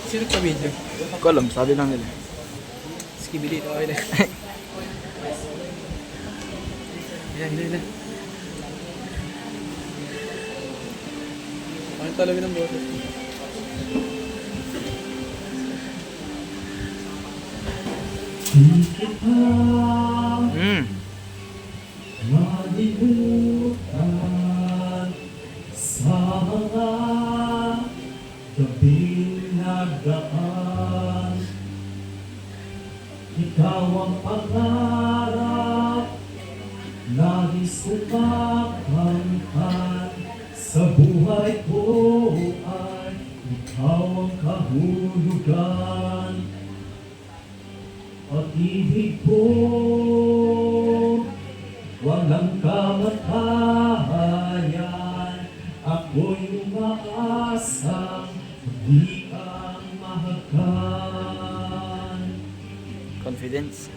Sino sa video? Ko alam, sabi lang nila. Skibidi, okay na. Yan. Ang talaga ng boses. Malimutan sa mga gabing nagdaan. Ikaw ang pangarap, nais kong makamtan. Sa buhay ko ay ikaw ang kahulugan. Pag-ibig ko walang kamatayan. Ako'y umaasang di kang mahagkan. Confidence.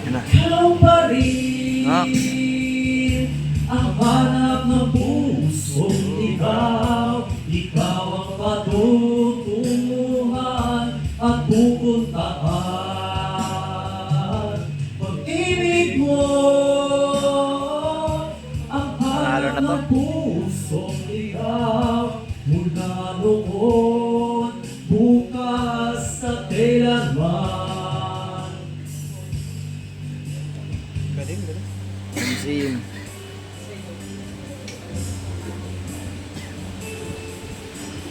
Yan na. Ikaw pa rin Ah. ang hanap ng pusong ikaw. Ikaw ang patutunguhan at pupuntahan. Pag-ibig mo ang Panalo hanap na to. ng pusong ikaw. Mula noon, bukas at kailanman. Galing. MCM.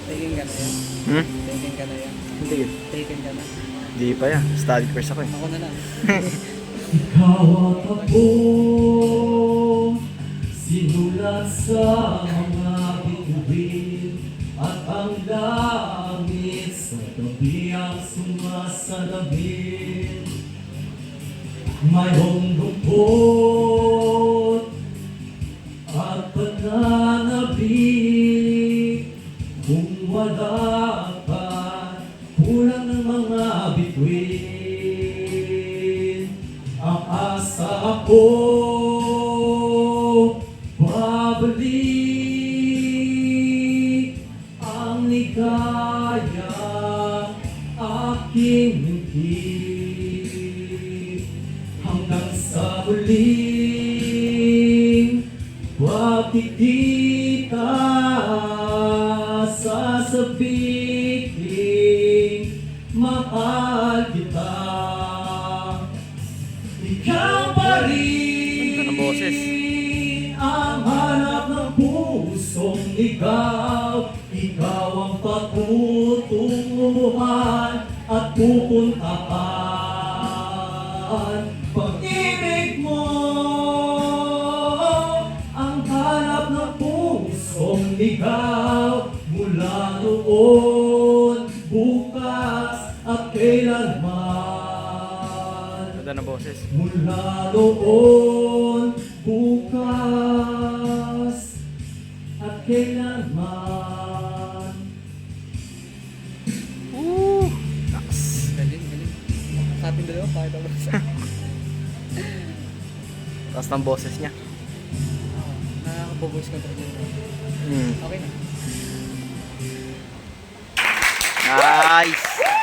Taking ka na yan. Taking ka na yan. Hindi yun. Taken ka na. Hindi pa yan. Study first ako eh. Ako na lang. Ikaw at ako, sinulat sa mga bituin, at ang langit sa gabi ang sumasalamin. Mayroong lungkot at pananabik, kung wala ka, kulang ng mga bituin. Ang asa ako babalik, ang ligaya aking hintip, hanggang sa huling pagkikita. Sasabihin mahal kita. Ikaw pa rin Ganda ng boses. ang hanap ng pusong ikaw. Ikaw ang patutunguhan at pupuntahan. Pag-ibig mo ang hanap ng pusong ikaw. Mula noon, bukas at kailanman. Ganda ng boses. Mula noon, bukas at kailanman. Galing. Sa ating dalawa, kahit ako sa... Taas ng boses niya. Nakakapovoice control dito. Okay na. Nice!